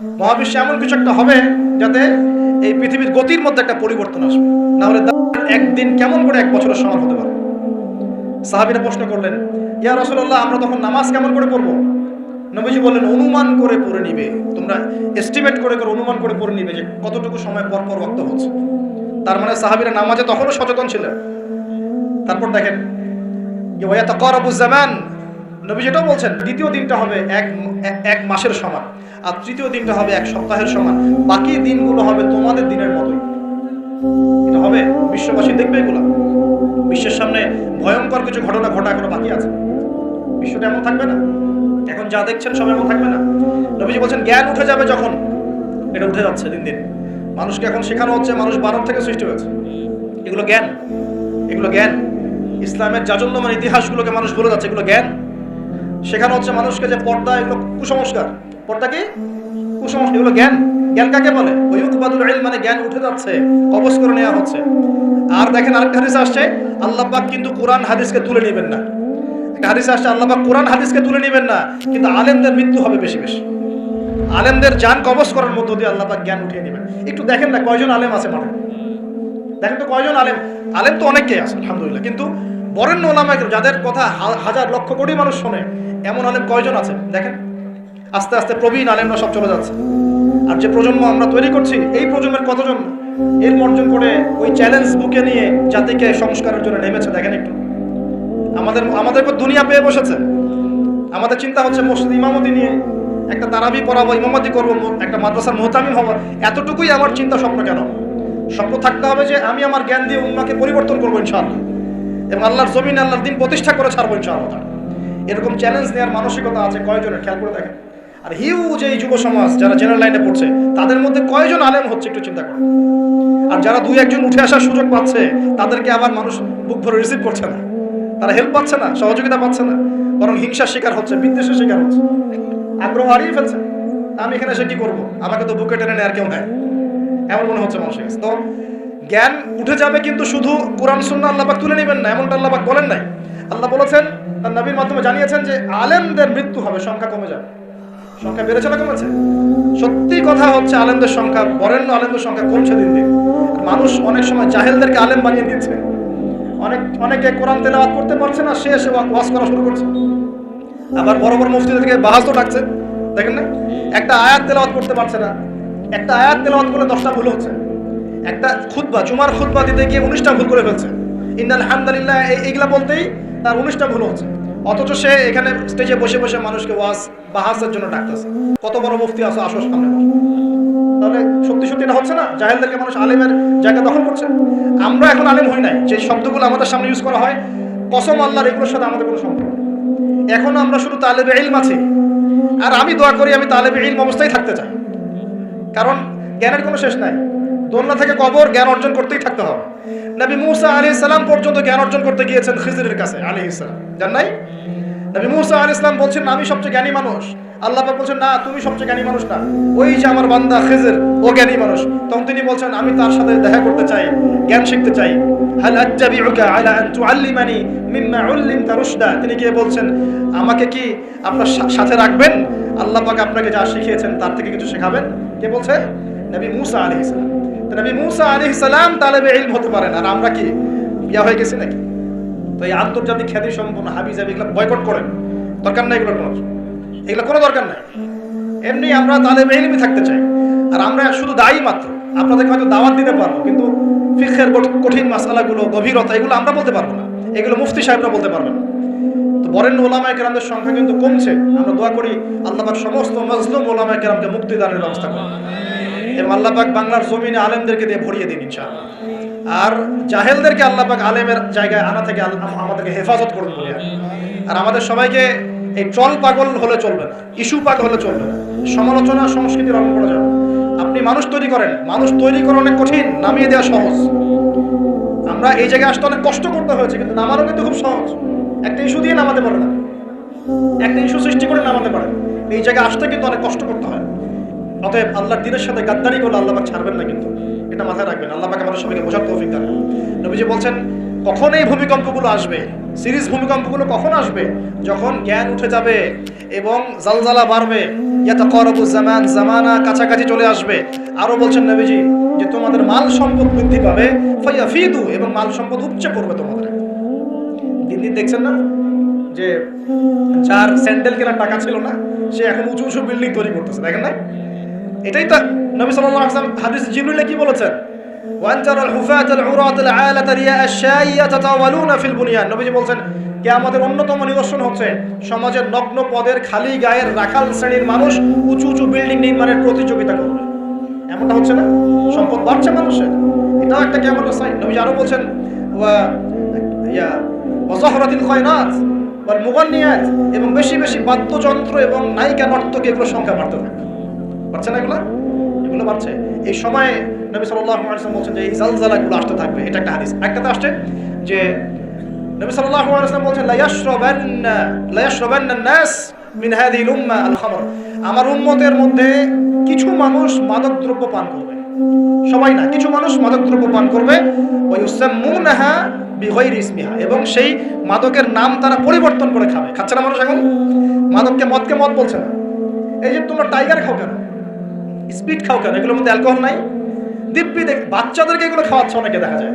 মহাবিশ্বে এমন কিছু একটা হবে যাতে এই পৃথিবীর গতির মধ্যে একটা পরিবর্তন আসবে, না হলে একদিন কেমন করে 1 বছরের সমান হতে পারে। সাহাবীরা প্রশ্ন করলেন, ইয়া রাসূলুল্লাহ, আমরা তখন নামাজ কেমন করে পড়বো? নবীজি বললেন, অনুমান করে পড়ে নিবে, তোমরা এস্টিমেট করে করে অনুমান করে পড়ে নিবে যে কতটুকু সময় পর পর ওয়াক্ত হচ্ছে। তার মানে সাহাবীরা নামাজে তখনও সচেতন ছিলেন। তারপর দেখেন, ওয়ায়াতাকারাবু জামান, নবী যেটাও বলছেন, দ্বিতীয় দিনটা হবে এক মাসের সমান, আর তৃতীয় দিনটা হবে 1 সপ্তাহের সমান, বাকি দিনগুলো হবে তোমাদের দিনের মতোই। এটা হবে, বিশ্ববাসী দেখবে এগুলো। বিশ্বের সামনে ভয়ঙ্কর কিছু ঘটনা ঘটা এখনো বাকি আছে। বিশ্বটা এমন থাকবে না, এখন যা দেখছেন সব এমন থাকবে না। নবীজি বলছেন, জ্ঞান উঠে যাবে যখন, এটা উঠে যাচ্ছে দিন দিন। মানুষকে এখন শেখানো হচ্ছে মানুষ বানর থেকে সৃষ্টি হয়েছে। এগুলো জ্ঞান, এগুলো জ্ঞান। ইসলামের জাজল্যমান ইতিহাসগুলোকে মানুষ ভুলে যাচ্ছে, এগুলো জ্ঞান। শেখানো হচ্ছে মানুষকে যে পর্দা এগুলো কুসংস্কার, পর্দা কি কুসংস্কার, এগুলো জ্ঞান। জ্ঞান কাকে বলে? ওয়ুকবাদুল ইলম, মানে জ্ঞান উঠে যাচ্ছে, কবজ করে নেওয়া হচ্ছে। আর দেখেন আরেকটা হাদিস আসছে, আল্লাহ পাক কিন্তু কোরআন হাদিসকে তুলে নেবেন না। একটা হাদিস আসছে, আল্লাহ পাক কোরআন হাদিসকে তুলে নেবেন না, কিন্তু আলেমদের মৃত্যু হবে বেশি বেশি। আলেমদের জান কবজ করার মধ্য দিয়ে আল্লাহ পাক জ্ঞান উঠিয়ে নেবেন। একটু দেখেন না কয়জন আলেম আছে মাঠে, দেখেন তো কয়জন আলেম। আলেম তো অনেকেই আছে আলহামদুলিল্লাহ, কিন্তু বরেণ্য ওলামা যাদের কথা হাজার লক্ষ কোটি মানুষ শোনে, এমন আলেম কয়জন আছে দেখেন। আস্তে আস্তে প্রবীণ আলেমরা সব চলে যাচ্ছে। আর যে প্রজন্ম আমরা তৈরি করছি, এই প্রজন্মের কতজন এর অর্জন করে ওই চ্যালেঞ্জ বুকে নিয়ে জাতিকে সংস্কারের জন্য নেমেছে দেখেন একটু। আমাদেরকে দুনিয়া পেয়ে বসেছে। আমাদের চিন্তা হচ্ছে মসজিদ ইমামতি নিয়ে একটা তারাবি পড়াবো, ইমামতি করবো, একটা মাদ্রাসার মুহতামিম হবো, এতটুকুই আমার চিন্তা স্বপ্ন। কেন? স্বপ্ন থাকতে হবে যে আমি আমার জ্ঞান দিয়ে উম্মাকে পরিবর্তন করবো ইনশাআল্লাহ, এবং আল্লাহর জমিনে আল্লাহর দিন প্রতিষ্ঠা করে ছাড়বো ইনশাআল্লাহ। এরকম চ্যালেঞ্জ নেওয়ার মানসিকতা আছে কয়জনের, খেয়াল করে দেখেন। আর হিউজ এই যুব সমাজ যারা জেনারেল লাইনে পড়ছে, তাদের মধ্যে কয়জন আলেম হচ্ছে একটু চিন্তা করেন। আর যারা 2-1 উঠে আসার সুযোগ পাচ্ছে, তাদেরকে আবার মানুষ বুক ভরে রিসিভ করছে না, তারা হেল্প পাচ্ছে না, সহযোগিতা পাচ্ছে না, বরং হিংসার শিকার হচ্ছে, বিদ্বেষের শিকার হচ্ছে, আগ্রহ হারিয়ে ফেলছে। আমি এখানে এসে কি করবো, আমাকে তো বুকে টেনে নেয় আর কেউ নেয়, এমন মনে হচ্ছে মানুষের কাছে। তো জ্ঞান উঠে যাবে, কিন্তু শুধু কোরআন সুন্নাহ আল্লাহ পাক তুলে নেবেন না, এমনটা আল্লাহ পাক বলেন নাই। আল্লাহ বলেছেন, তার নবীর মাধ্যমে জানিয়েছেন যে আলেমদের মৃত্যু হবে, সংখ্যা কমে যাবে। সংখ্যা বেড়েছে না কমেছে? সত্যি কথা হচ্ছে আলেমদের সংখ্যা, বরেণ্য আলেমদের সংখ্যা কমছে দিন দিন। মানুষ অনেক সময় জাহেলদেরকে আলেম বানিয়ে দিচ্ছে। অনেকে কোরআন তেলাওয়াত করতে পারছে না, সে এসে ওয়াজ করা শুরু করছে। আবার বড় বড় মুফতিদেরকে বাহাজও ডাকছে, দেখেন না? একটা আয়াত তেলাওয়াত করতে পারছে না, একটা আয়াত তেলাওয়াত করলে 10টা ভুল হচ্ছে। একটা খুতবা, জুমার খুতবা দিতে গিয়ে 19টা ভুল করে ফেলছে। ইন্নাল হামদুলিল্লাহ এইগুলা বলতেই তার 19টা ভুল হচ্ছে। অথচ সে এখানে স্টেজে বসে বসে মানুষকে ওয়াজ বাহাসের জন্য ডাকতেছে। কত বড় মুফতি আছে, আসো সামনে বসো। তাহলে সত্যি সত্যি এটা হচ্ছে না? জাহেলদেরকে মানুষ আলেমের জায়গা দখল করছে। আমরা এখন আলেম হই নাই, যে শব্দগুলো আমাদের সামনে ইউজ করা হয়, কসম আল্লাহর, এগুলোর সাথে আমাদের কোনো সম্পর্ক নেই। এখন আমরা শুধু তালেবে ইলম আছি। আর আমি দোয়া করি আমি তালেবে ইলম অবস্থায় থাকতে চাই, কারণ জ্ঞানের কোনো শেষ নাই। দোলনা থেকে কবর, জ্ঞান অর্জন করতেই থাকতে হবে। নবী মুসা আলাইহিস সালাম পর্যন্ত জ্ঞান অর্জন করতে গিয়েছেন খিজিরের কাছে আলাইহিস সালাম, জান নাই? নবী মুসা আলাইহিস সালাম বলছেন আমি সবচেয়ে জ্ঞানী মানুষ। আল্লাহ পাক বলছেন না, তুমি সবচেয়ে জ্ঞানী মানুষ না, ওই যে আমার বান্দা খিজির, ও জ্ঞানী মানুষ। তখন তিনি বলছেন আমি তার সাথে দেখা করতে চাই, জ্ঞান শিখতে চাই। হাল আত্তাবিউকা আলা আন তুআল্লিমানি মিম্মা উল্লিমতা রুশদা, তিনি গিয়ে বলছেন আমাকে কি আপনার সাথে রাখবেন? আল্লাহ পাক আপনাকে যা শিখিয়েছেন তার থেকে কিছু শেখাবেন। কে বলছে? নবী মুসা আলাইহিস সালাম। তো নবী মুসা আলাইহিস সালাম তালেবে ইলম হতে পারেন, আর আমরা কি ইয়া হয়ে গেছি নাকি? তো এই আন্তর্জাতিক খ্যাতি সম্পন্ন হাবিজাবি এগুলো বয়কট করেন, দরকার নাই এগুলো কোনো দরকার নাই। এমনি আমরা তালেবে ইলমই থাকতে চাই। আর আমরা শুধু দায়ী মাত্র, আপনাদেরকে হয়তো দাওয়াত দিতে পারবো, কিন্তু ফিকহের কঠিন মাসালাগুলো, গভীরতা, এগুলো আমরা বলতে পারবো না, এগুলো মুফতি সাহেবরা বলতে পারবেন না। তো বরেণ্য ওলামায়ে কেরামদের সংখ্যা কিন্তু কমছে। আমরা দোয়া করি আল্লাহ পাক সমস্ত মাজলুম ওলামায়ে কেরামকে মুক্তি দানের ব্যবস্থা করেন, এবং আল্লাহ পাক বাংলার জমিনে আলেমদেরকে দিয়ে ভরিয়ে দিন ইনশাআল্লাহ। আর জাহেলদেরকে আল্লাহ পাক আলেমের জায়গায় আনা থেকে আমাদেরকে হেফাজত করুন বলে। আর আমাদের সবাইকে এই ট্রল পাগল হলে চলবে না, ইস্যু পাগল হলে চলবে না, সমালোচনা সংস্কৃতি রং করা যাবে। আপনি মানুষ তৈরি করেন, মানুষ তৈরি করা অনেক কঠিন, নামিয়ে দেওয়া সহজ। আমরা এই জায়গায় আসতে অনেক কষ্ট করতে হয়েছে, কিন্তু নামানো কিন্তু খুব সহজ। একটা ইস্যু দিয়ে নামাতে পারে না, একটা ইস্যু সৃষ্টি করে নামাতে পারে। এই জায়গায় আসতে কিন্তু অনেক কষ্ট করতে হয়। অতএব আল্লাহর দ্বীনের সাথে গাদ্দারি করলে আল্লাহ পাক ছাড়বেন না, কিন্তু এটা মাথায় রাখবেন। আল্লাহ পাক আমাদের সবাইকে বোঝার তৌফিক দান। নবীজি বলছেন কখন এই ভূমিকম্পগুলো আসবে, সিরিজ ভূমিকম্পগুলো কখন আসবে? যখন জ্ঞান উঠে যাবে এবং জালজালা বাড়বে, ইয়াতাকারাবু জামান, জামানা কাছাকাছি চলে আসবে। আরো বলছেন নবীজি যে তোমাদের মাল সম্পদ বৃদ্ধি পাবে, ফায়াফিদু, এবং মাল সম্পদ উপচে পড়বে তোমাদের। দিন দিন দেখছেন না যে যার স্যান্ডেল কেনার টাকা ছিল না, সে এখন উঁচু উঁচু বিল্ডিং তৈরি করতেছে, দেখেন না? এটাই তো নবী সাল্লাল্লাহু আলাইহি ওয়াসাল্লাম হাদিস জিবরিলে কি বলেছেন? ওয়ান তারাল হুফাতাল উরাতাল আলাতা রিয়া আশ-শাই ইয়াতাতাওয়ালুনা ফিল বুনিয়ান। নবীজি বলেন কিয়ামতের অন্যতম নিদর্শন হচ্ছে সমাজের নগ্ন পদের খালি গায়ের রাখাল শ্রেণীর মানুষ উঁচু উঁচু বিল্ডিং নির্মাণের প্রতিযোগিতা করবে। এমনটা হচ্ছে না? সম্পদ বাড়ছে মানুষের, এটাও একটা কিয়ামতের সাইন। নবীজি আরো বলেন ওয়াজাহরাতিল খায়নাত ওয়াল মুগান্নিয়াত, এবং বেশি বেশি বাদ্যযন্ত্র এবং নায়িকা নর্তকী এগুলোর সংখ্যা বাড়তে থাকবে। বাড়ছে না এগুলো বাড়ছে। এই সময় নবী সাল্লাল্লাহু আলাইহি ওয়াসাল্লাম বলছেন যে এই জালজালাগুলো আসতে থাকবে। এটা একটা হাদিস। একটাতে আসছে যে নবী সাল্লাল্লাহু আলাইহি ওয়াসাল্লাম বলছেন লা ইয়াশরাবান্না নাস মিন হাযিহিল উম্মাহ আল খামর। আমার উম্মতের মধ্যে কিছু মানুষ মাদকদ্রব্য পান করবে, সবাই না, কিছু মানুষ মাদকদ্রব্য পান করবে। ওয়া ইউসাম্মুনাহা বিগাইরি ইসমিহা, এবং সেই মাদকের নাম তারা পরিবর্তন করে খাবে। খাচ্ছে না মানুষ এখন? মাদককে মদ বলছে না। এই যে তোমরা টাইগার খাও কেন, স্পিড খাও কেন, এগুলোর মধ্যে অ্যালকোহল নাই? দিব্যি বাচ্চাদেরকে এগুলো খাওয়াচ্ছে অনেকে, দেখা যায়।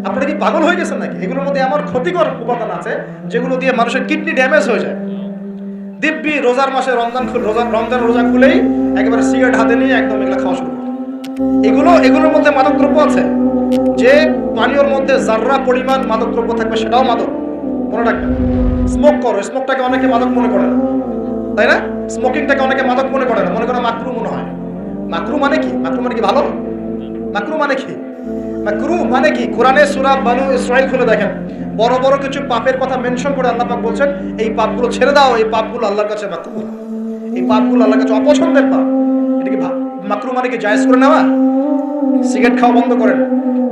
আপনারা কি পাগল হয়ে গেছেন নাকি? এগুলোর মধ্যে এমন ক্ষতিকর উপাদান আছে যেগুলো দিয়ে মানুষের কিডনি ড্যামেজ হয়ে যায়। দিব্যি রোজার মাসে রমজান রোজা খুলেই একেবারে সিগারেট হাতে নিয়ে একদম এগুলো খাওয়া শুরু করে। এগুলোর মধ্যে মাদকদ্রব্য আছে। যে পানীয়র মধ্যে যাররা পরিমাণ মাদকদ্রব্য থাকবে সেটাও মাদক, মনে রাখবেন। স্মোক করো, স্মোকটাকে অনেকে মাদক মনে করে না, তাই না? স্মোকিংটাকে অনেকে মাদক মনে করে না, মনে করে মাকরু মনে হয়। মাকরু মানে কি? মাকরু মানে কি ভালো? মাকরু মানে কি? মাকরু মানে কি? কোরআনে সূরা বানু ইসরাঈল খুলে দেখেন, বড় বড় কিছু পাপের কথা মেনশন করে আল্লাহ পাক বলছেন এই পাপগুলো ছেড়ে দাও, এই পাপগুলো আল্লাহর কাছে মাকরু, এই পাপগুলো আল্লাহর কাছে অপছন্দের পাপ। এটা কি মাকরু মানে কি জায়েজ করে নেওয়া? সিগারেট খাওয়া বন্ধ করেন,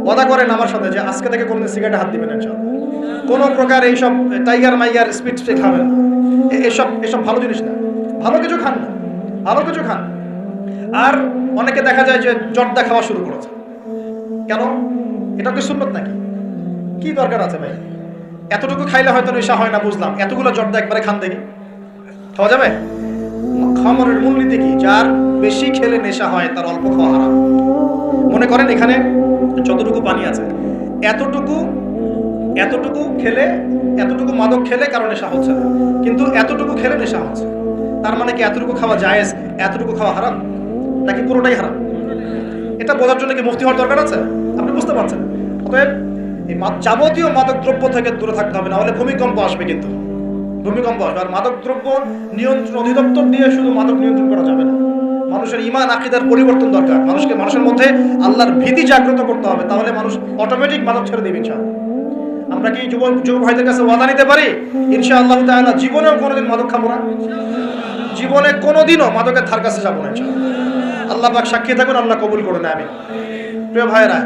ওয়াদা করেন আমার সাথে যে আজকে থেকে কোনদিন সিগারেটে হাত দিবেন ইনশাআল্লাহ। কোনো প্রকার এইসব টাইগার মাইগার স্পিড খাবেন, এসব ভালো জিনিস না। ভালো কিছু খান না, ভালো কিছু খান। আর অনেকে দেখা যায় যে জর্দা খাওয়া শুরু করেছে। কেন? এটা কি সুন্নত নাকি? কি দরকার আছে ভাই? এতটুকু খাইলে হয়তো নেশা হয় না, বুঝলাম। এতগুলো জর্দা একবারে খান দেখি, খাওয়া যাবে? খামরের মূলনীতি কি? যার বেশি খেলে নেশা হয় তার অল্প খাওয়া হারাম। মনে করেন এখানে যতটুকু পানি আছে, এতটুকু খেলে, এতটুকু মাদক খেলে কারো নেশা হচ্ছে না, কিন্তু এতটুকু খেলে নেশা হচ্ছে। তার মানে কি এতটুকু খাওয়া জায়েজ, এতটুকু খাওয়া হারাম, নাকি পুরোটাই হারাম? এটা বোঝার জন্য কি মুফতি হওয়ার দরকার আছে? আপনি বুঝতে পারছেন? অতএব এই যাবতীয় মাদক দ্রব্য থেকে দূরে থাকতে হবে, না হলে ভূমিকম্প আসবে। কিন্তু ভূমিকম্প আসবে। আর মাদক দ্রব্য নিয়ন্ত্রণ অধিদপ্তর দিয়ে শুধু মাদক নিয়ন্ত্রণ করা যাবে না। মানুষের ঈমান আকীদার পরিবর্তন দরকার। মানুষের মধ্যে আল্লাহর ভীতি জাগ্রত করতে হবে, তাহলে মানুষ অটোমেটিক মাদক ছেড়ে দেবে ইনশাআল্লাহ। আমরা কি যুবক ভাইদের কাছে ওয়াদা নিতে পারি ইনশাআল্লাহ তাআলা জীবনেও কোনোদিন মাদক খাবো না, জীবনে কোনোদিনও মাদকের ধার কাছে যাবো না ইনশাআল্লাহ। আল্লাহ পাক সাক্ষী থাকুন, আল্লাহ কবুল করুন, আমিন। প্রিয় ভাইরা,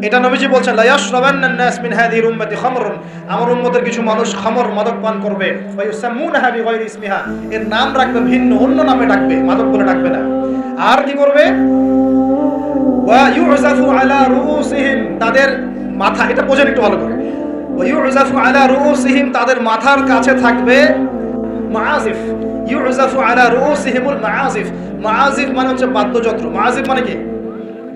এটা নবীজি বলছেন লা ইয়াশরাবান্নান নাস মিন হাযিহিল উম্মতি খামরুন, আমার উম্মতের কিছু মানুষ খামর মাদক পান করবে। ওয়া ইউসাম্মুনাহা বিগাইরি ইসমিহা, এর নাম রাখবে ভিন্ন, অন্য নামে ডাকবে, মাদক বলে ডাকবে না। আর কি করবে? ওয়া ইউযাফু আলা রুউসিহিম, তাদের মাথা, এটা বোঝেন একটু ভালো করে। ওয়া ইউযাফু আলা রুউসিহিম, তাদের মাথার কাছে থাকবে মাআজিফ। ইউযাফু আলা রুউসিহিমুল মাআজিফ, মাআজিফ মানে হচ্ছে বাদ্যযন্ত্র। মাআজিফ মানে কি?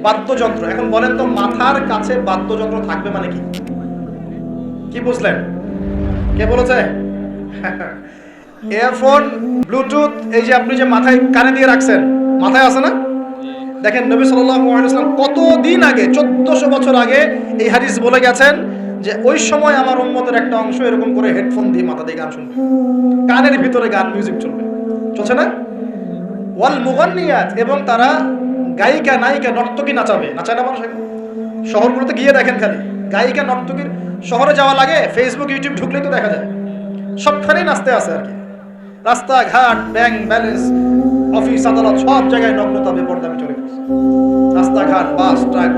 বাদ্যযন্ত্র। এখন বলেন তো মাথার কাছে বাদ্যযন্ত্র থাকবে মানে কি? কি বুঝলেন? কে বলেছে? ইয়ারফোন, ব্লুটুথ, এই যে আপনি যে মাথায় কানে দিয়ে রাখছেন, মাথায় আছে না? দেখেন নবী সাল্লাল্লাহু আলাইহি ওয়াসাল্লাম কতদিন আগে, 1400 বছর আগে এই হাদিস বলে গেছেন যে ওই সময় আমার উম্মতের একটা অংশ এরকম করে হেডফোন দিয়ে মাথা দিয়ে গান শুনবে, কানের ভিতরে গান মিউজিক চলবে, চলছে না? ওয়াল মুগান্নিয়াত, এবং তারা গায়িকা নায়িকা নর্তকী নাচাবে। নাচায় না মানুষ? শহরগুলোতে গিয়ে দেখেন, খালি গায়িকা নর্তকীর শহরে যাওয়া লাগে, ফেসবুক ইউটিউব ঢুকলেই তো দেখা যায়, সবখানেই নাচতে আছে আর কি। রাস্তাঘাট, ব্যাংক ব্যালেন্স, অফিস আদালত, সব জায়গায় নগ্নতা বেপরদামি চলে গেছে। রাস্তাঘাট, বাস, ট্রাক,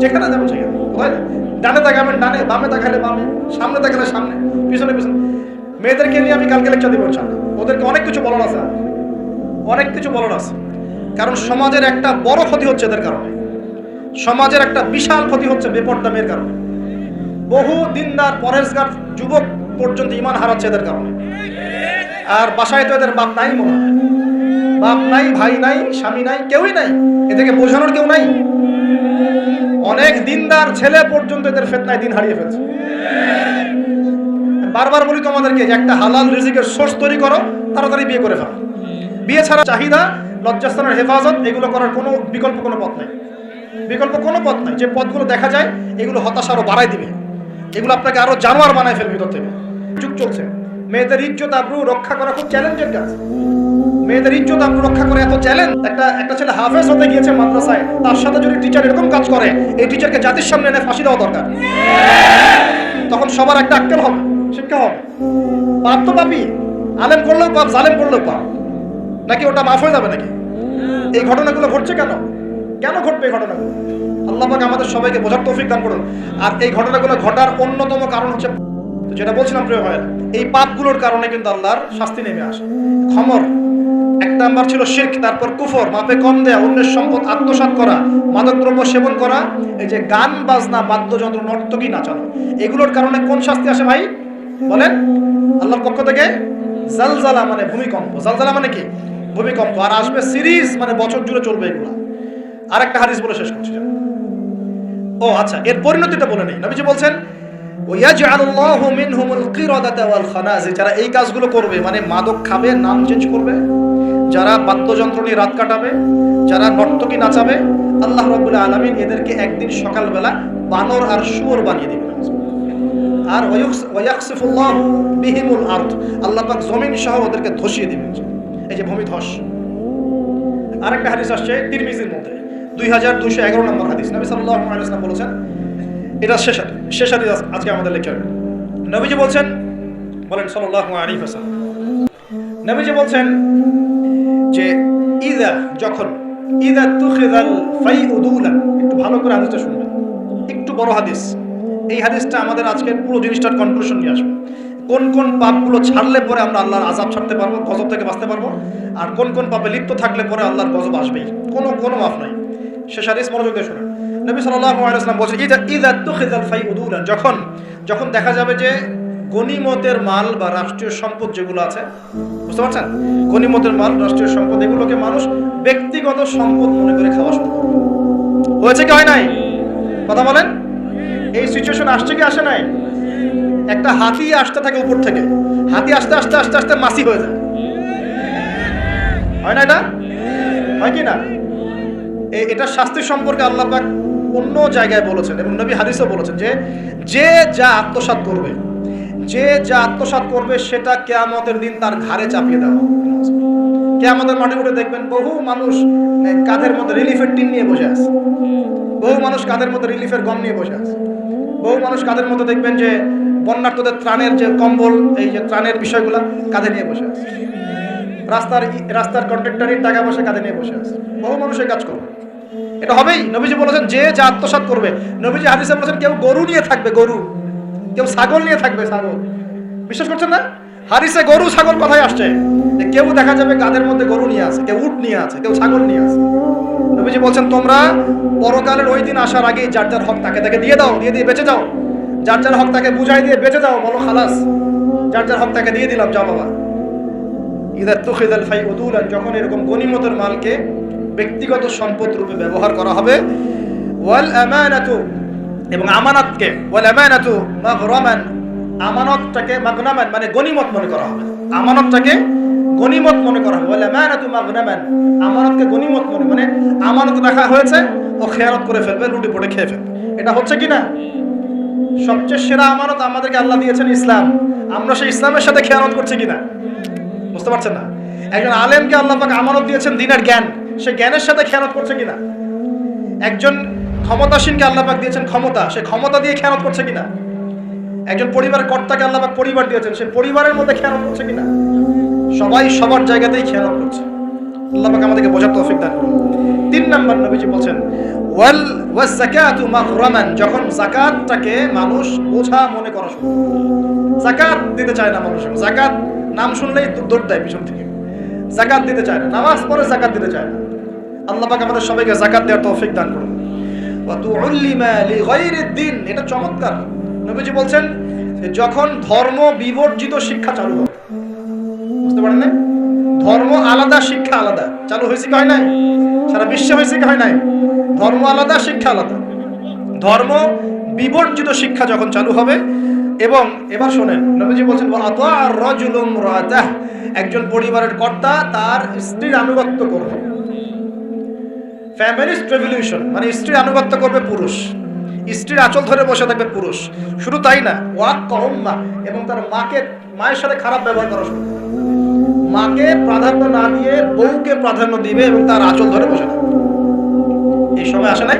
যেখানে যাবেন সেখানে। কোথায়? ডানে তাকাবেন ডানে, বামে তাকালে বামে, সামনে তাকালে সামনে, পিছনে পিছনে। মেয়েদেরকে নিয়ে আমি কালকে লেকচার দিব ইনশাআল্লাহ। ওদেরকে অনেক কিছু বলার আছে, অনেক কিছু বলার আছে। কারণ সমাজের একটা বড় ক্ষতি হচ্ছে এদের কারণে। সমাজের একটা বিশাল ক্ষতি হচ্ছে বেপরদা মেয়ের কারণে। বহু দিনদার পরেশগার যুবক পর্যন্ত ঈমান হারাচ্ছে এদের কারণে। আর বাসায় তো এদের বাপ নাই, মনে হয় বাপ নাই, ভাই নাই, স্বামী নাই, কেউই নাই, এদেরকে বোঝানোর কেউ নাই। অনেক দিনদার ছেলে পর্যন্ত এদের ফিতনায় দিন হারিয়ে ফেলছে। বারবার বলি তোমাদেরকে যে একটা হালাল রিজিকের সোর্স তৈরি করো, তাড়াতাড়ি বিয়ে করে ফেলো। বিয়ে ছাড়া চাহিদা, লজ্জাস্থানের হেফাজত, এগুলো করার কোনো বিকল্প কোনো পথ নাই, বিকল্প কোনো পথ নাই। যে পথগুলো দেখা যায় এগুলো হতাশা আরো বাড়াই দিবে, এগুলো আপনাকে আরো জানোয়ার বানায় ফেলবে ভিতর থেকে। যুগ চলছে, মেয়েদের ইজ্জত আবরু রক্ষা করা খুব চ্যালেঞ্জের কাজ। মেয়েদের ইজ্জত আবরু রক্ষা করে এত চ্যালেঞ্জ। একটা ছেলে হাফেজ হতে গিয়েছে মাদ্রাসায়, তার সাথে যদি টিচার এরকম কাজ করে, এই টিচারকে জাতির সামনে এনে ফাঁসি দেওয়া দরকার। তখন সবার একটা আক্কেল হবে, শিক্ষা হবে। পাপ তো পাপই, আলেম করলেও পাপ, জালেম করলেও পাপ, নাকি ওটা মাফ হয়ে যাবে নাকি? এই ঘটনাগুলো ঘটছে কেন? কেন ঘটবে এই ঘটনাগুলো? আল্লাহ পাক আমাদের সবাইকে বোঝার তৌফিক দান করুন। আর এই ঘটনাগুলো ঘটার অন্যতম কারণ হচ্ছে, যেটা বলছিলাম প্রিয় ভাইয়েরা, এই পাপগুলোর কারণে কিন্তু আল্লাহর শাস্তি নেমে আসে। খমর এক নাম্বার ছিল শিরক, তারপর কুফর, মাপে কম দেয়া, অন্যের সম্পদ আত্মসাৎ করা, মাদকদ্রব্য সেবন করা, এই যে গান বাজনা, বাদ্যযন্ত্র, নর্তকী নাচানো, এগুলোর কারণে কোন শাস্তি আসে ভাই বলেন? আল্লাহর পক্ষ থেকে জালজালা মানে ভূমিকম্প। জালজালা মানে কি? ভূমিকম্প। আর আসবে সিরিজ, মানে বছর জুড়ে চলবে এগুলো। আরেকটা হাদিস বলে শেষ করছি। ও আচ্ছা, এর পরিণতিটা বলে নেই। নবীজি বলছেন ওয়াজআলুল্লাহু মিনহুমুল কিরাদাতা ওয়াল খানাজির, যারা এই কাজগুলো করবে, মানে মাদক খাবে, নাম চেঞ্জ করবে, যারা বাদ্যযন্ত্র নিয়ে রাত কাটাবে, যারা নর্তকী নাচাবে, আল্লাহ রাব্বুল আলামিন এদেরকে একদিন সকালবেলা বানর আর শুয়োর বানিয়ে দিবেন। আর ওয়ায়াখসিফুল্লাহু বিহিমুল আরদ, আল্লাহ পাক জমিন সহ ওদেরকে ধসিয়ে দিবেন। এই যে ভূমিধস। আরেকটা হাদিস আসছে তিরমিজির মধ্যে, 2211 নম্বর হাদিস। নবী সাল্লাল্লাহু আলাইহি ওয়াসাল্লাম বলেছেন, এটা শেষ হাদিস আজকে আমাদের লেকচারে। নবীজি বলছেন, বলেন সাল্লাল্লাহু আলাইহি ওয়াসাল্লাম, নবীজি বলছেন যে যখন তুখিযাল ফাইউদুলান, একটু ভালো করে হাদিসটা শুনবেন, একটু বড় হাদিস। এই হাদিসটা আমাদের আজকের পুরো জিনিসটার কনক্লুশন নিয়ে আসবে। কোন কোন পাপগুলো ছাড়লে পরে আমরা আল্লাহর আযাব ছাড়তে পারবো, গজব থেকে বাঁচতে পারবো, আর কোন কোন পাপে লিপ্ত থাকলে পরে আল্লাহর গজব আসবেই, কোনো মাফ নাই। শেষ হাদিস মনোযোগ দিয়ে শুনুন। নবী সাল্লাল্লাহু আলাইহি ওয়াসাল্লাম বলেছেন, ইযা তুখিযাল ফাইউদুলান, যখন দেখা যাবে যে গনিমতের মাল বা রাষ্ট্রীয় সম্পদ যেগুলো আছে, বুঝতে পারছেন, গনিমতের মাল, রাষ্ট্রীয় সম্পদ, এগুলোকে মানুষ ব্যক্তিগত সম্পদ মনে করে খাওয়া শুরু করবে। হয়েছে কি হয় নাই? কথা বলেন। এই সিচুয়েশন আসছে কি আসে নাই? একটা হাতি আসতে থাকে উপর থেকে, হাতি আস্তে আস্তে আস্তে আস্তে মাছি হয়ে যায়, হয় না? এটা হয় কি না? এটার শাস্তি সম্পর্কে আল্লাহ পাক অন্য জায়গায় বলেছেন, এবং নবী হাদিসও বলেছেন যে যা আত্মসাৎ করবে সেটা কিয়ামতের দিন তার ঘাড়ে চাপিয়ে দেওয়া হবে। কিয়ামতের মাঠে উঠে দেখবেন বহু মানুষ কাঁধের মধ্যে রিলিফের টিন নিয়ে বসে আছে, বহু মানুষ কাঁধের মধ্যে রিলিফের গম নিয়ে বসে আছে, বহু মানুষ কাঁধের মধ্যে দেখবেন যে বন্যার্তদের ত্রাণের যে কম্বল, এই যে ত্রাণের বিষয়গুলো কাঁধে নিয়ে বসে আছে, রাস্তার কন্ট্রাক্টরের টাকা পয়সা কাঁধে নিয়ে বসে আছে। বহু মানুষ এই কাজ করবে, এটা হবেই। নবীজি বলেছেন যে যা আত্মসাৎ করবে। নবীজি হাদিসে বলেছেন কেউ গরু নিয়ে থাকবে, গরু, কেউ ছাগল নিয়ে থাকবে, ছাগল। বিশ্বাস করছেন না? হাদিসে গরু ছাগল কথাই আসছে, যে কেউ দেখা যাবে কাঁধের মধ্যে গরু নিয়ে আছে, কেউ উট নিয়ে আছে, কেউ ছাগল নিয়ে আছে। নবীজি বলছেন তোমরা পরকালের ওই দিন আসার আগেই যার যার হক তাকে দিয়ে দাও, দিয়ে বেঁচে যাও। যার যার হক তাকে বুঝাই দিয়ে বেঁচে যাও, বলো খালাস, যার যার হক তাকে দিয়ে দিলাম, যাও বাবা। ইযা তুখিযাল ফাইউদুলান, যখন এরকম গনিমতের মালকে ব্যক্তিগত সম্পদ রূপে ব্যবহার করা হবে, ওয়াল আমানাতু, এবং আমানতকে, ওয়াল আমানাতু মাগরামান, আমানতটাকে মাগনামান মানে গনিমত মনে করা হবে, আমানতটাকে গনিমত মনে করা হবে। ওয়াল আমানাতু মাগনামান, আমানতকে গনিমত মানে আমানত রাখা হয়েছে, ও খেয়ানত করে ফেলবে, রুটি পড়ে খেয়ে ফেলবে। এটা হচ্ছে কি না? সবচেয়ে সেরা আমানত আমাদেরকে আল্লাহ দিয়েছেন ইসলাম, আমরা সেই ইসলামের সাথে খেয়ানত করছি কিনা বুঝতে পারছেন না? একজন আলেমকে আল্লাহ পাক আমানত দিয়েছেন দ্বীনের জ্ঞান, সে জ্ঞানের সাথে খেয়ানত করছে কিনা? একজন ক্ষমতাসীনকে আল্লাহ পাক দিয়েছেন ক্ষমতা, সে ক্ষমতা দিয়ে খেয়ানত করছে কিনা? একজন পরিবারের কর্তাকে আল্লাহ পাক পরিবার দিয়েছেন, সে পরিবারের মধ্যে খেয়ানত করছে কিনা? সবাই সবার জায়গাতেই খেয়ানত করছে। আল্লাহ পাক আমাদেরকে বোঝার তৌফিক দান করুন। 3 নাম্বার নবীজি বলেন ওয়াল যাকাতু মাগরামান, যখন যাকাতটাকে মানুষ বোঝা মনে করা শুরু করে, যাকাত দিতে চায় না মানুষ, যাকাত নাম শুনলেই দৌড় দেয় পিছন থেকে, যাকাত দিতে চায় না, নামাজ পড়ে যাকাত দিতে চায় না। আল্লাহ পাক আমাদের সবাইকে যাকাত দেওয়ার তৌফিক দান করুন। ওয়া তুউল্লিমা লিগাইরিদ দ্বীন, এটা চমৎকার। নবীজি বলছেন যখন ধর্ম বিবর্জিত শিক্ষা চালু হবে, বুঝতে পারেন না, ধর্ম আলাদা শিক্ষা আলাদা চালু হয়েছে কি হয় নাই? সারা বিশ্বে হয়েছে কি হয় নাই? ধর্ম আলাদা শিক্ষা আলাদা। ধর্ম বিবর্জিত শিক্ষা যখন চালু হবে, এবং এবার শোনেন নবীজি বলছেন একজন পরিবারের কর্তা তার স্ত্রীর আনুগত্য করবে। ফ্যামিলিস্ট রেভলিউশন মানে স্ত্রীর আনুগত্য করবে পুরুষ, স্ত্রীর আঁচল ধরে বসে থাকবে পুরুষ। শুধু তাই না, ওয়াক কওম্মা, এবং তার মায়ের সাথে খারাপ ব্যবহার করা শুরু করবে। মাকে প্রাধান্য না দিয়ে বউকে প্রাধান্য দিবে এবং তার আঁচল ধরে বসে থাকবে। এই সময় আসে নাই?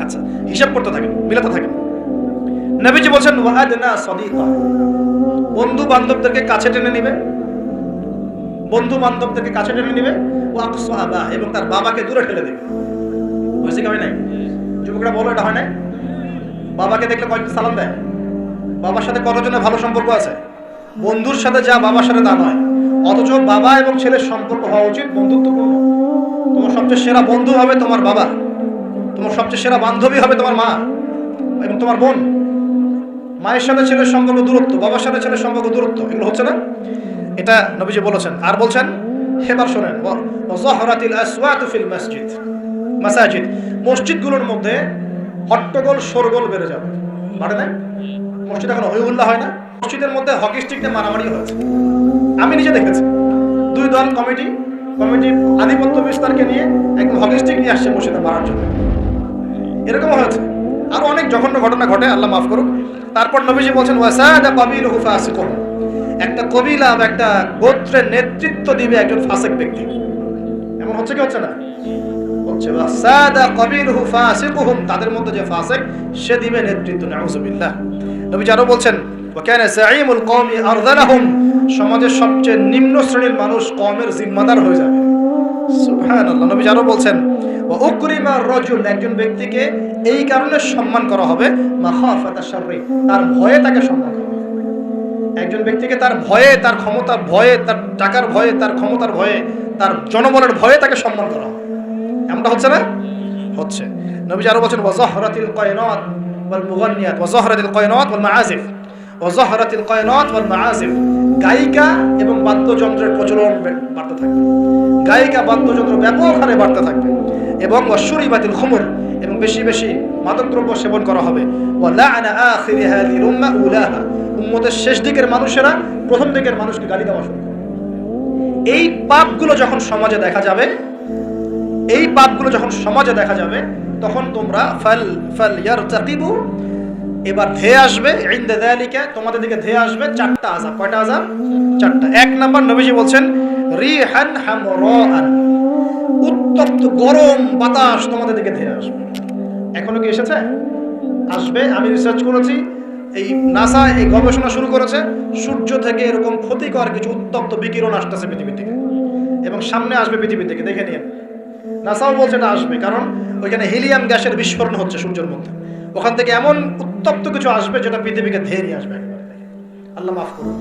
আচ্ছা, হিসাব করতে থাকেন, মিলাতে থাকেন। নবীজি বলছেন ওয়াদনা সাদিকা, বন্ধু বান্ধবদেরকে কাছে টেনে নিবে, বন্ধু বান্ধবদেরকে কাছে টেনে নিবে। ওয়াকসাবা, এবং তার বাবাকে দূরে ঠেলে দেবে। হয়েছে কি হয় নাই? যুবকরা বলো, এটা হয় নাই? বাবাকে দেখলে কয়েকটা সালাম দেয়? বাবার সাথে কতজনের ভালো সম্পর্ক আছে? বন্ধুর সাথে যা বাবার সাথে তা নয়। অথচ বাবা এবং ছেলের সম্পর্ক হওয়া উচিত বন্ধুত্বপূর্ণ। তোমার সবচেয়ে সেরা বন্ধু হবে তোমার বাবা, তোমার সবচেয়ে সেরা বান্ধবী হবে তোমার মা এবং তোমার বোন। মায়ের সাথে ছেলের সম্পর্ক দূরত্ব, বাবার সাথে ছেলের সম্পর্ক দূরত্ব, এগুলো হচ্ছে না? এটা নবীজি বলেছেন। আর বলছেন, এবার শোনেন, ওয়াজহরাতিল আসওয়াতু ফিল মাসাজিদ, মসজিদগুলোর মধ্যে হট্টগোল শোরগোল বেড়ে যাবে। বাড়ে না? মসজিদ এখন হইহুল্লাহ হয় না? মসজিদের মধ্যে হকি স্টিক নিয়ে মারামারি হয়েছে, আমি নিজে দেখেছি। দুই দল কমিটি আধিপত্য বিস্তারকে নিয়ে একদম হকি স্টিক নিয়ে আসছে মসজিদে মারার জন্য, এরকম হয়েছে। আরো অনেক জঘন্য ঘটনা ঘটে, আল্লাহ মাফ করুক। তারপর নবীজি বলছেন ওয়াসাদা কাবিলুহু ফাসিকুন, একটা কবিলা বা একটা গোত্রের নেতৃত্ব দিবে একজন ফাসিক ব্যক্তি। এমন হচ্ছে কি হচ্ছে না? হচ্ছে। ওয়াসাদা কাবিলুহু ফাসিকুহুম, তাদের মধ্যে যে ফাসিক সে দিবে নেতৃত্ব। নাউযুবিল্লাহ। নবীজি আরো বলছেন ওয়া কানা যাঈমুল কওমি আরযালাহুম, সমাজের সবচেয়ে নিম্ন শ্রেণীর মানুষ কওমের জিম্মাদার হয়ে যাবে। সুবহানাল্লাহ। নবীজি আরো বলছেন ওয়া উকরিমা রাজুল, একজন ব্যক্তিকে এই কারণে সম্মান করা হবে মাখাফাতা শাররি, তার ভয়ে তাকে সম্মান করা হবে। একজন ব্যক্তিকে তার ভয়ে, তার ক্ষমতার ভয়ে, তার টাকার ভয়ে, তার ক্ষমতার ভয়ে, তার জনবলের ভয়ে তাকে সম্মান করা হবে। এমনটা হচ্ছে না? হচ্ছে। নবীজি আরো বলছেন ওয়াজহরাতিল কায়নাত ওয়াল মুগান্নিয়াত, ওয়াজহরাতিল কায়নাত ওয়াল মাআজিফ, ওয়াজহরাতিল কায়নাত ওয়াল মাআজিফ, গায়িকা এবং বাদ্যযন্ত্রের প্রচলন বাড়তে থাকবে। গায়িকা বাদ্যযন্ত্র ব্যাপক হারে বাড়তে থাকবে। এবং ওয়াশুরিবাতিল খুমর, এবং বেশি বেশি মাদকদ্রব্য সেবন করা হবে। ওয়া লা'না আখিরি হাযিহিল উম্মাহ উলাহা, উম্মতের শেষ দিকের মানুষেরা প্রথম দিকের মানুষকে গালি দেওয়া শুরু করবে। এই পাপগুলো যখন সমাজে দেখা যাবে, এই পাপগুলো যখন সমাজে দেখা যাবে, তখন তোমরা ফাল ইয়ারতাকিবু, এবার ধেয়ে আসবে ইনদা যালিকা, তোমাদের দিকে ধেয়ে আসবে চারটা আযাব। কয়টা আযাব? চারটা। এক নাম্বার, নবীজি বলছেন রিহান হামরাআন, উত্তপ্ত গরম বাতাস তোমাদের দিকে ধেয়ে আসবে। এখনো কি এসেছে? আসবে। আমি রিসার্চ করেছি, এই নাসা এই গবেষণা শুরু করেছে, সূর্য থেকে এরকম ক্ষতিকর কিছু উত্তপ্ত বিকিরণ আসতেছে পৃথিবীর দিকে, এবং সামনে আসবে পৃথিবীর দিকে, দেখে নিন। নাসাও বলছে এটা আসবে, কারণ ওইখানে হিলিয়াম গ্যাসের বিস্ফোরণ হচ্ছে সূর্যের মধ্যে। ওখান থেকে এমন উত্তপ্ত কিছু আসবে যেটা পৃথিবীকে ধেয়ে নিয়ে আসবে। আল্লাহ মাফ করুন।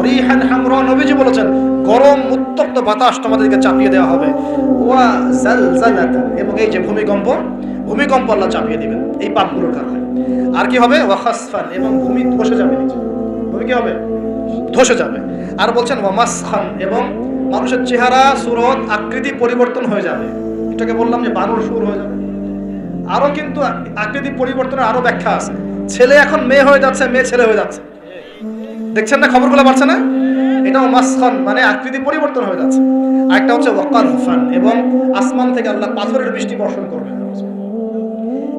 রিহান হামরা, নবীজি বলেছেন গরম উত্তপ্ত বাতাস তোমাদেরকে চাপিয়ে দেওয়া হবে। ওয়া জালজালাতা, এবং এই যে ভূমিকম্প আল্লাহ চাপিয়ে দিবেন এই পাপগুলোর কারণে। আর কি হবে? ওয়া খাসফান, এবং ভূমি ধসে যাবে নিচে। ভূমি কি হবে? ধসে যাবে। আর বলছেন ওয়া মাসখান, এবং মানুষের চেহারা, সুরত, আকৃতি পরিবর্তন হয়ে যাবে। এটাকে বললাম যে বানর সুর হয়ে যাবে। আরো কিন্তু আকৃতি পরিবর্তনের আরো ব্যাখ্যা আছে। ছেলে এখন মেয়ে হয়ে যাচ্ছে, মেয়ে ছেলে হয়ে যাচ্ছে, দেখছেন না? খবরগুলো বাড়ছে না? এটাও মাসখান, মানে আকৃতি পরিবর্তন হয়ে যাচ্ছে। আরেকটা হচ্ছে ওয়াকাযফান, এবং আসমান থেকে আল্লাহ পাথরের বৃষ্টি বর্ষণ করবেন।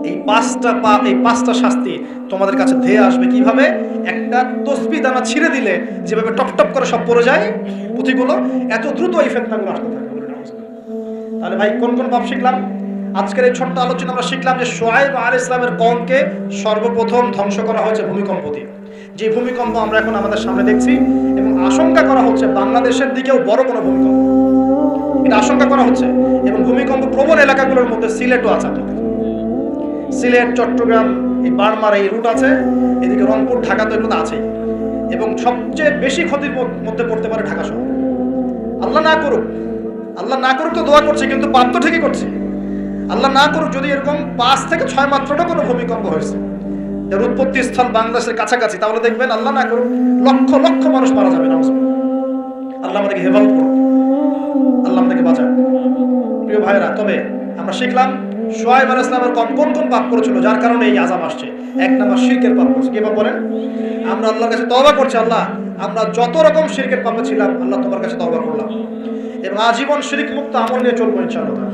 এই পাঁচটা শাস্তি তোমাদের কাছে ধেয়ে আসবে। কিভাবে? একটা তসবিহ দানা ছিঁড়ে দিলে যেভাবে টপ টপ করে সব পড়ে যায় পুঁথিগুলো, এত দ্রুত এই ফিতনাগুলো আসতে থাকে। তাহলে ভাই কোন কোন পাপ শিখলাম? আজকের এই ছোট্ট আলোচনা আমরা শিখলাম যে শুআয়ব আলাইহিস সালামের কওমকে সর্বপ্রথম ধ্বংস করা হয়েছে ভূমিকম্প দিয়ে। যে ভূমিকম্প আমরা এখন আমাদের সামনে দেখছি, এবং আশঙ্কা করা হচ্ছে বাংলাদেশের দিকেও বড় কোনো ভূমিকম্প, এটা আশঙ্কা করা হচ্ছে। এবং ভূমিকম্প প্রবল এলাকাগুলোর মধ্যে সিলেটও আছে। সিলেট, চট্টগ্রাম, এই বারমার এই রুট আছে, এদিকে রংপুর, ঢাকা তো এগুলো আছেই। এবং সবচেয়ে বেশি ক্ষতির মধ্যে পড়তে পারে ঢাকা শহর। আল্লাহ না করুক তো দোয়া করছে, কিন্তু পাপ তো ঠিকই করছে। আল্লাহ না করুক যদি এরকম 5 থেকে 6 মাত্রাটা কোনো ভূমিকম্প হয়েছে, এর উৎপত্তি স্থল বাংলাদেশের কাছাকাছি, তাহলে দেখবেন আল্লাহ না করুন লক্ষ লক্ষ মানুষ মারা যাবে না। আল্লাহ আমাদেরকে হেফাজত করুন, আল্লাহ আমাদেরকে বাঁচান। প্রিয় ভাইরা, তবে আমরা শিখলাম শুআয়ব আলাইহিস সালামের কম কোন কোন পাপ করেছিল যার কারণে এই আযাব আসছে। এক নাম্বার শিরকের পাপ করেছে। কি পাপ বলেন? আমরা আল্লাহর কাছে তওবা করছি, আল্লাহ আমরা যত রকম শিরকের পাপে ছিলাম আল্লাহ তোমার কাছে তওবা করলাম এবং আজীবন শিরক মুক্ত আমল নিয়ে চলবো ইনশাআল্লাহ।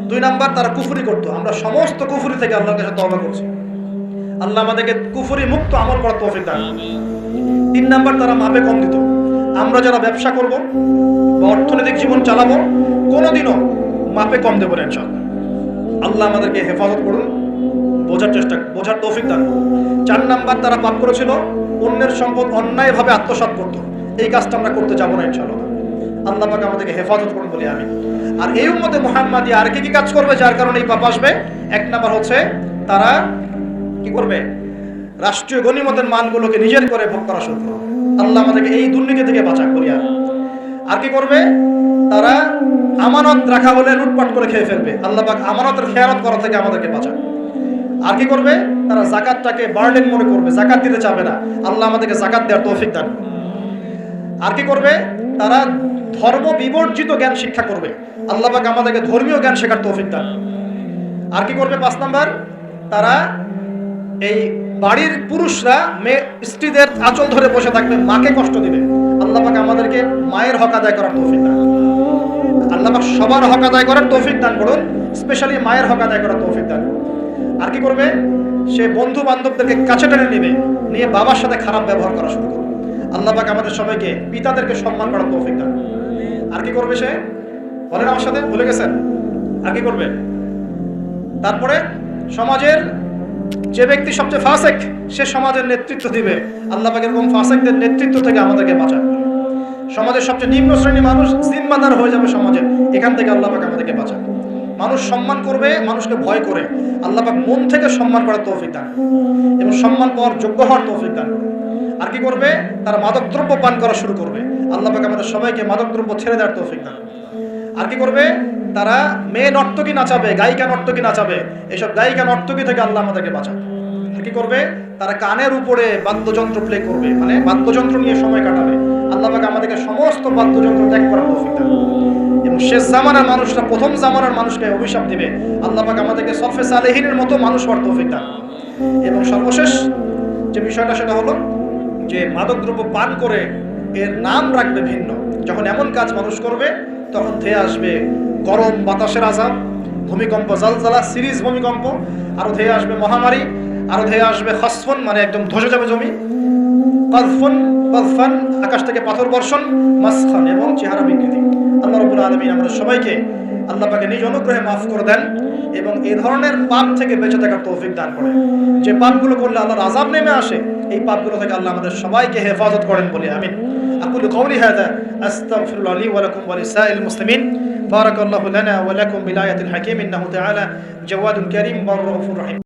দুই নাম্বার, তারা কুফরি করতো, আমরা সমস্ত কুফরি থেকে আল্লাহর কাছে তওবা করছি, আল্লাহ আমাদেরকে কুফরি মুক্ত আমল করার তৌফিক দান। তিন নাম্বার, তারা মাপে কম দিত। আমরা যারা ব্যবসা করব বা অর্থনৈতিক জীবন চালাবো কোনোদিনও মাপে কম দেবো না ইনশাআল্লাহ। আল্লাহ আমাদেরকে হেফাজত করুন, বোঝার তৌফিক দান করুন। চার নাম্বার, তারা পাপ করেছিল অন্যের সম্পদ অন্যায়ভাবে আত্মসাৎ করতো, এই কাজটা আমরা করতে যাবো না ইনশাআল্লাহ। আল্লাহ পাক আমাদেরকে হেফাজত করুন বলি আমি। আর এই উম্মতে মুহাম্মাদি আর কি কাজ করবে যার কারণে এই পাপ আসবে? এক নাম্বার হচ্ছে তারা কি করবে? রাষ্ট্রীয় গনিমতের মালগুলোকে নিজের করে ভোগ করা শুরু করবে। আল্লাহ আমাদেরকে এই দুর্নীতি থেকে বাঁচাক বলি আমি। আর কি করবে? তারা আমানত রাখা হলে লুটপাট করে খেয়ে ফেলবে। আল্লাহ পাক আমানতের খেয়ানত করা থেকে আমাদেরকে বাঁচাক। আর কি করবে? তারা যাকাতটাকে বার্ডেন মনে করবে, যাকাত দিতে চাবে না। আল্লাহ আমাদেরকে যাকাত দেওয়ার তৌফিক দান করুন। আর কি করবে? তারা ধর্ম বিবর্জিত জ্ঞান শিক্ষা করবে। আল্লাহ পাক আমাদেরকে ধর্মীয় জ্ঞান শেখার তৌফিক দান। আর কি করবে? 5 নাম্বার, তারা এই বাড়ির পুরুষরা মেয়ে স্ত্রীদের আঁচল ধরে বসে থাকবে, মাকে কষ্ট দিবে। আল্লাহ পাক আমাদেরকে মায়ের হক আদায় করার তৌফিক দান। আল্লাহ পাক সবার হক আদায় করার তৌফিক দান করুন, স্পেশালি মায়ের হক আদায় করার তৌফিক দান করুন। আর কি করবে? সে বন্ধু বান্ধবদেরকে কাছে টেনে নেবে, নিয়ে বাবার সাথে খারাপ ব্যবহার করা শুরু করবে। আল্লাহ পাক আমাদের সবাইকে পিতাদেরকে সম্মান করার তৌফিক দান। আর কি করবে সে? বলেন আমার সাথে, ভুলে গেছেন? আর কি করবে? তারপরে সমাজের যে ব্যক্তি সবচেয়ে ফাসেক সে সমাজের নেতৃত্ব দিবে। আল্লাহ পাক এরকম ফাসেকদের নেতৃত্ব থেকে আমাদেরকে বাঁচান। সমাজের সবচেয়ে নিম্ন শ্রেণীর মানুষ জিম্মাদার হয়ে যাবে সমাজের, এখান থেকে আল্লাহ পাক আমাদেরকে বাঁচান। মানুষ সম্মান করবে মানুষকে ভয় করে, আল্লাহ পাক মন থেকে সম্মান করার তৌফিক দান এবং সম্মান পাওয়ার যোগ্য হওয়ার তৌফিক দান। আর কি করবে? তারা মাদকদ্রব্য পান করা শুরু করবে। আল্লাহ পাক আমাদের সবাইকে মাদকদ্রব্য ছেড়ে দেওয়ার তৌফিক দান। আর কি করবে? তারা মেয়ে নর্তকী নাচাবে, গায়িকা নর্তকী নাচাবে। এসব গায়িকা নর্তকী থেকে আল্লাহ আমাদেরকে বাঁচান। আর কি করবে? তারা কানের উপরে বাদ্যযন্ত্র প্লে করবে, মানে বাদ্যযন্ত্র নিয়ে সময় কাটাবে। আল্লাহ পাক আমাদেরকে সমস্ত বাদ্যযন্ত্র ত্যাগ করার তৌফিক দান। এবং শেষ জামানার মানুষরা প্রথম জামানার মানুষকে অভিশাপ দিবে। আল্লাহ পাক আমাদেরকে সফে সালেহিনের মতো মানুষ হওয়ার তৌফিক দান। এবং সর্বশেষ যে বিষয়টা সেটা হলো যে মাদকদ্রব্য পান করে এর নাম রাখবে ভিন্ন। যখন এমন কাজ মানুষ করবে তখন ধেয়ে আসবে গরম বাতাসের আযাব, ভূমিকম্প, জালজালা, সিরিজ ভূমিকম্প, আরো ধেয়ে আসবে মহামারী, আরো ধেয়ে আসবে খসফন, মানে একদম ধসে যাবে জমি, কযফান, আকাশ থেকে পাথর বর্ষণ, মাসখান এবং চেহারা বিকৃতি। আল্লাহ রাব্বুল আলামিন আমাদের সবাইকে আল্লাহ পাকে নিজ অনুগ্রহে মাফ করে দেন এবং এই ধরনের পাপ থেকে বেঁচে থাকার তৌফিক দান করেন। যে পাপগুলো করলে আল্লাহর আযাব নেমে আসে, এই পাপগুলো থেকে আল্লাহ আমাদের সবাইকে হেফাজত করেন বলে আমিন। আকুলু কওলি হাযা আস্তাগফিরুল্লাহ লি ওয়া লাকুম ওয়া লিসাইরিল মুসলিমিন। বারাকাল্লাহু লানা ওয়া লাকুম বিল আয়াতিল হাকীম ইন্নাহু তাআলা জাওয়াদুন কারীম ওয়া রাউফুর রহিম।